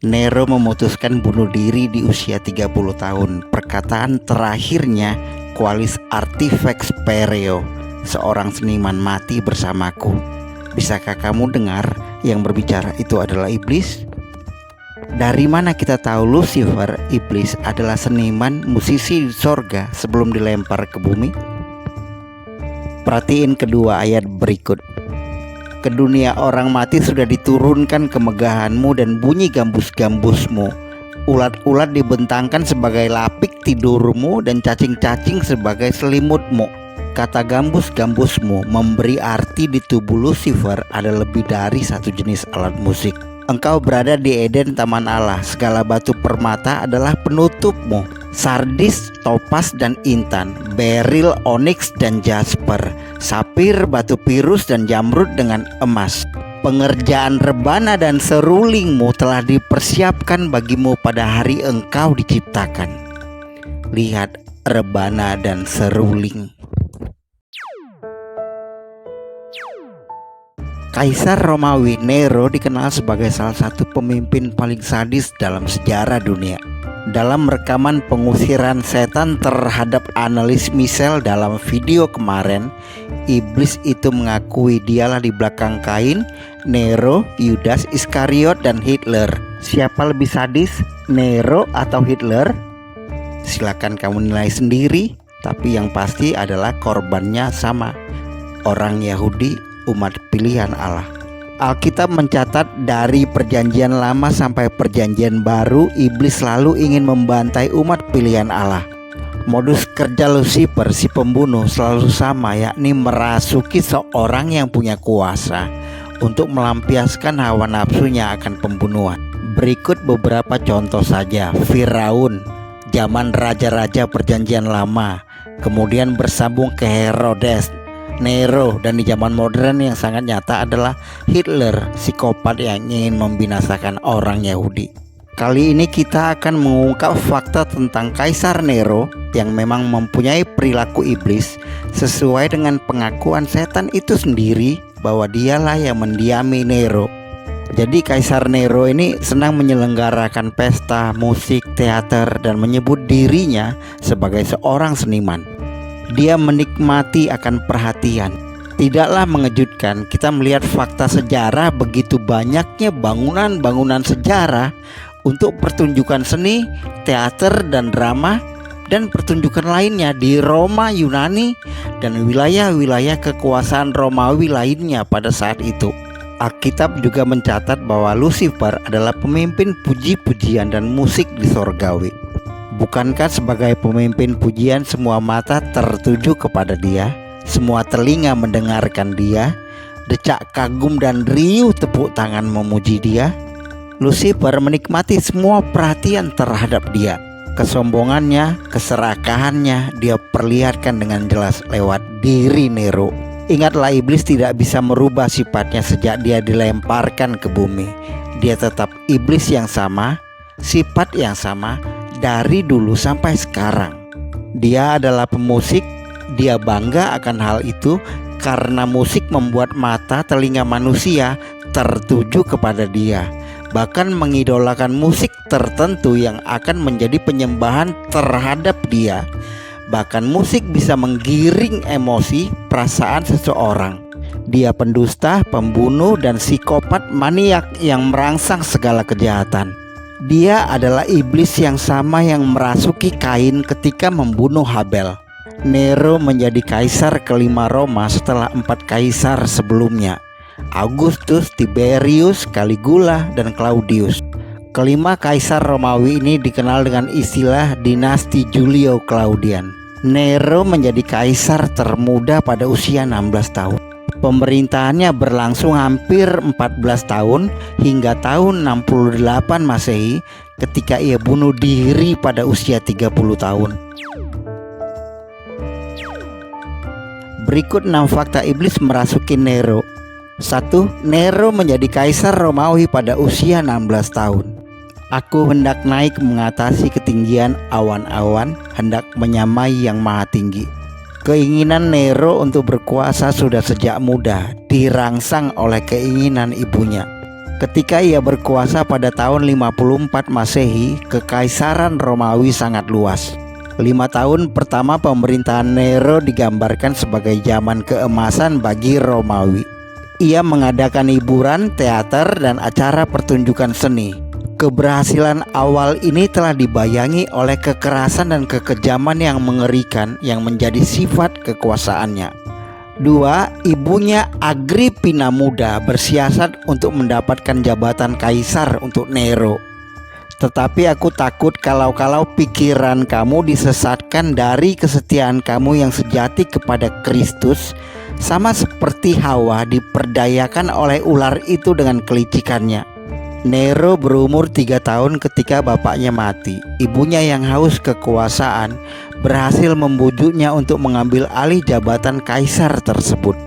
Nero memutuskan bunuh diri di usia 30 tahun. Perkataan terakhirnya Qualis Artifex Pereo, seorang seniman mati bersamaku. Bisakah kamu dengar yang berbicara itu adalah iblis? Dari mana kita tahu Lucifer, iblis, adalah seniman musisi di sorga sebelum dilempar ke bumi? Perhatiin kedua ayat berikut. Ke dunia orang mati sudah diturunkan kemegahanmu dan bunyi gambus-gambusmu. Ulat-ulat dibentangkan sebagai lapik tidurmu dan cacing-cacing sebagai selimutmu. Kata gambus-gambusmu memberi arti di tubuh Lucifer ada lebih dari satu jenis alat musik. Engkau berada di Eden, taman Allah. Segala batu permata adalah penutupmu. Sardis, topas dan intan, beril, onyx dan jasper, sapir, batu pirus dan jamrud dengan emas. Pengerjaan rebana dan serulingmu telah dipersiapkan bagimu pada hari engkau diciptakan. Lihat rebana dan seruling. Kaisar Romawi Nero dikenal sebagai salah satu pemimpin paling sadis dalam sejarah dunia. Dalam rekaman pengusiran setan terhadap analis Michel dalam video kemarin, iblis itu mengakui dialah di belakang Kain, Nero, Yudas Iskariot, dan Hitler. Siapa lebih sadis, Nero atau Hitler? Silakan kamu nilai sendiri, tapi yang pasti adalah korbannya sama, orang Yahudi, umat pilihan Allah. Alkitab mencatat dari perjanjian lama sampai perjanjian baru, iblis selalu ingin membantai umat pilihan Allah. Modus kerja Lucifer, si pembunuh, selalu sama, yakni merasuki seorang yang punya kuasa untuk melampiaskan hawa nafsunya akan pembunuhan. Berikut beberapa contoh saja. Firaun, zaman raja-raja perjanjian lama, kemudian bersambung ke Herodes, Nero, dan di zaman modern yang sangat nyata adalah Hitler, psikopat yang ingin membinasakan orang Yahudi. Kali ini kita akan mengungkap fakta tentang Kaisar Nero yang memang mempunyai perilaku iblis sesuai dengan pengakuan setan itu sendiri bahwa dialah yang mendiami Nero. Jadi Kaisar Nero ini senang menyelenggarakan pesta, musik, teater, dan menyebut dirinya sebagai seorang seniman. Dia menikmati akan perhatian. Tidaklah mengejutkan kita melihat fakta sejarah begitu banyaknya bangunan-bangunan sejarah untuk pertunjukan seni, teater, dan drama, dan pertunjukan lainnya di Roma, Yunani, dan wilayah-wilayah kekuasaan Romawi lainnya pada saat itu. Alkitab juga mencatat bahwa Lucifer adalah pemimpin puji-pujian dan musik di sorgawi. Bukankah sebagai pemimpin pujian semua mata tertuju kepada dia, semua telinga mendengarkan dia, decak kagum dan riuh tepuk tangan memuji dia? Lucifer menikmati semua perhatian terhadap dia. Kesombongannya, keserakahannya dia perlihatkan dengan jelas lewat diri Nero. Ingatlah, iblis tidak bisa merubah sifatnya sejak dia dilemparkan ke bumi. Dia tetap iblis yang sama, sifat yang sama, dari dulu sampai sekarang. Dia adalah pemusik. Dia bangga akan hal itu karena musik membuat mata telinga manusia tertuju kepada dia, bahkan mengidolakan musik tertentu yang akan menjadi penyembahan terhadap dia. Bahkan musik bisa menggiring emosi, perasaan seseorang. Dia pendusta, pembunuh, dan psikopat maniak yang merangsang segala kejahatan. Dia adalah iblis yang sama yang merasuki Kain ketika membunuh Habel. Nero menjadi kaisar kelima Roma setelah 4 kaisar sebelumnya, Augustus, Tiberius, Caligula, dan Claudius. Kelima kaisar Romawi ini dikenal dengan istilah dinasti Julio-Claudian. Nero menjadi kaisar termuda pada usia 16 tahun. Pemerintahannya berlangsung hampir 14 tahun hingga tahun 68 Masehi ketika ia bunuh diri pada usia 30 tahun. Berikut 6 fakta iblis merasuki Nero. 1. Nero menjadi kaisar Romawi pada usia 16 tahun. Aku hendak naik mengatasi ketinggian awan-awan, hendak menyamai yang maha tinggi. Keinginan Nero untuk berkuasa sudah sejak muda dirangsang oleh keinginan ibunya. Ketika ia berkuasa pada tahun 54 Masehi, kekaisaran Romawi sangat luas. 5 tahun pertama pemerintahan Nero digambarkan sebagai zaman keemasan bagi Romawi. Ia mengadakan hiburan, teater, dan acara pertunjukan seni. Keberhasilan awal ini telah dibayangi oleh kekerasan dan kekejaman yang mengerikan yang menjadi sifat kekuasaannya. 2. Ibunya Agrippina muda bersiasat untuk mendapatkan jabatan kaisar untuk Nero. Tetapi aku takut kalau pikiran kamu disesatkan dari kesetiaan kamu yang sejati kepada Kristus, sama seperti Hawa diperdayakan oleh ular itu dengan kelicikannya. Nero berumur 3 tahun ketika bapaknya mati. Ibunya yang haus kekuasaan berhasil membujuknya untuk mengambil alih jabatan kaisar tersebut.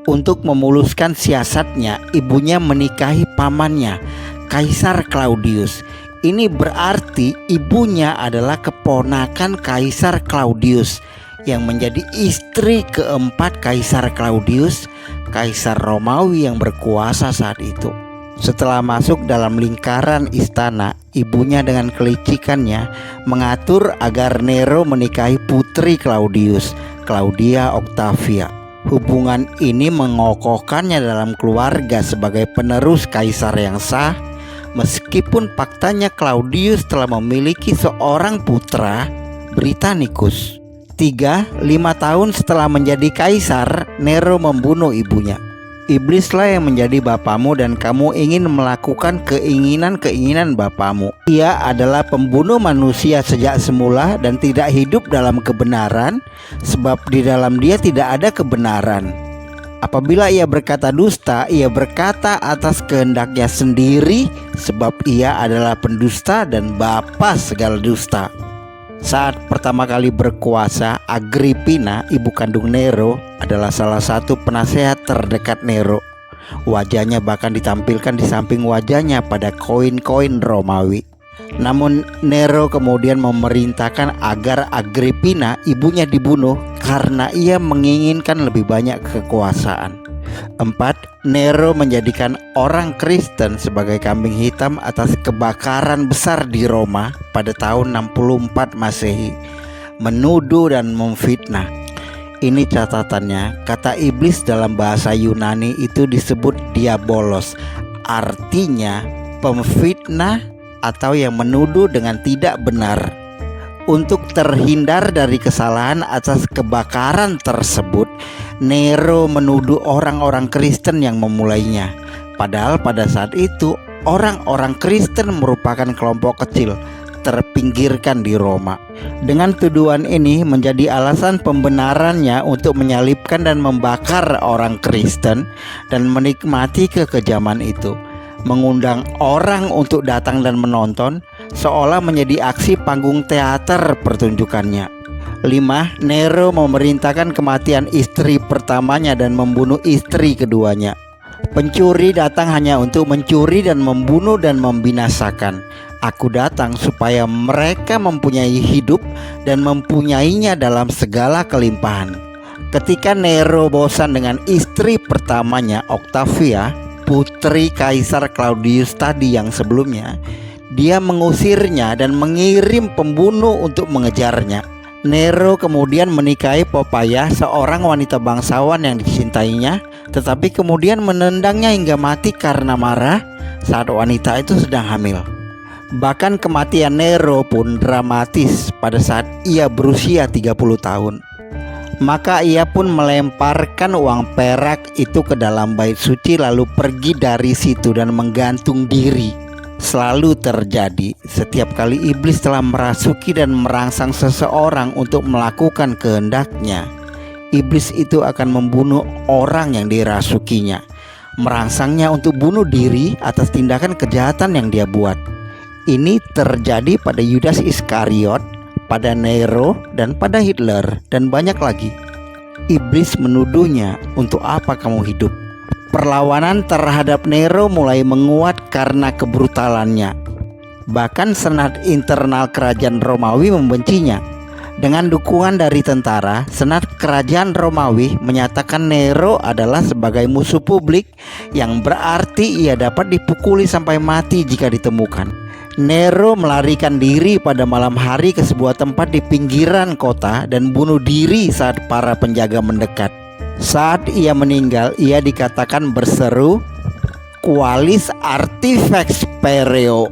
Untuk memuluskan siasatnya, ibunya menikahi pamannya, Kaisar Claudius. Ini berarti ibunya adalah keponakan Kaisar Claudius yang menjadi istri keempat Kaisar Claudius, Kaisar Romawi yang berkuasa saat itu. Setelah masuk dalam lingkaran istana, ibunya dengan kelicikannya mengatur agar Nero menikahi putri Claudius, Claudia Octavia. Hubungan ini mengokohkannya dalam keluarga sebagai penerus kaisar yang sah, meskipun faktanya Claudius telah memiliki seorang putra, Britannicus. 3. 5 tahun setelah menjadi kaisar, Nero membunuh ibunya. Iblislah yang menjadi bapamu dan kamu ingin melakukan keinginan-keinginan bapamu. Ia adalah pembunuh manusia sejak semula dan tidak hidup dalam kebenaran, sebab di dalam dia tidak ada kebenaran. Apabila ia berkata dusta, ia berkata atas kehendaknya sendiri, sebab ia adalah pendusta dan bapa segala dusta. Saat pertama kali berkuasa, Agrippina, ibu kandung Nero, adalah salah satu penasehat terdekat Nero. Wajahnya bahkan ditampilkan di samping wajahnya pada koin-koin Romawi. Namun Nero kemudian memerintahkan agar Agrippina, ibunya, dibunuh karena ia menginginkan lebih banyak kekuasaan. 4. Nero menjadikan orang Kristen sebagai kambing hitam atas kebakaran besar di Roma pada tahun 64 Masehi, menuduh dan memfitnah. Ini catatannya, kata iblis dalam bahasa Yunani itu disebut diabolos, artinya pemfitnah atau yang menuduh dengan tidak benar. Untuk terhindar dari kesalahan atas kebakaran tersebut, Nero menuduh orang-orang Kristen yang memulainya. Padahal pada saat itu orang-orang Kristen merupakan kelompok kecil, terpinggirkan di Roma. Dengan tuduhan ini menjadi alasan pembenarannya untuk menyalibkan dan membakar orang Kristen dan menikmati kekejaman itu. Mengundang orang untuk datang dan menonton, seolah menjadi aksi panggung teater pertunjukannya. 5. Nero memerintahkan kematian istri pertamanya dan membunuh istri keduanya. Pencuri datang hanya untuk mencuri dan membunuh dan membinasakan. Aku datang supaya mereka mempunyai hidup dan mempunyainya dalam segala kelimpahan. Ketika Nero bosan dengan istri pertamanya, Octavia, putri Kaisar Claudius tadi yang sebelumnya, dia mengusirnya dan mengirim pembunuh untuk mengejarnya. Nero kemudian menikahi Poppaea, seorang wanita bangsawan yang dicintainya, tetapi kemudian menendangnya hingga mati karena marah saat wanita itu sedang hamil. Bahkan kematian Nero pun dramatis pada saat ia berusia 30 tahun. Maka ia pun melemparkan uang perak itu ke dalam bait suci lalu pergi dari situ dan menggantung diri. Selalu terjadi setiap kali iblis telah merasuki dan merangsang seseorang untuk melakukan kehendaknya. Iblis itu akan membunuh orang yang dirasukinya, merangsangnya untuk bunuh diri atas tindakan kejahatan yang dia buat. Ini terjadi pada Yudas Iskariot, pada Nero, dan pada Hitler, dan banyak lagi. Iblis menuduhnya, untuk apa kamu hidup? Perlawanan terhadap Nero mulai menguat karena kebrutalannya. Bahkan senat internal kerajaan Romawi membencinya. Dengan dukungan dari tentara, Senat Kerajaan Romawi menyatakan Nero adalah sebagai musuh publik, yang berarti ia dapat dipukuli sampai mati jika ditemukan. Nero melarikan diri pada malam hari ke sebuah tempat di pinggiran kota dan bunuh diri saat para penjaga mendekat. Saat ia meninggal, ia dikatakan berseru, "Qualis artifex pereo",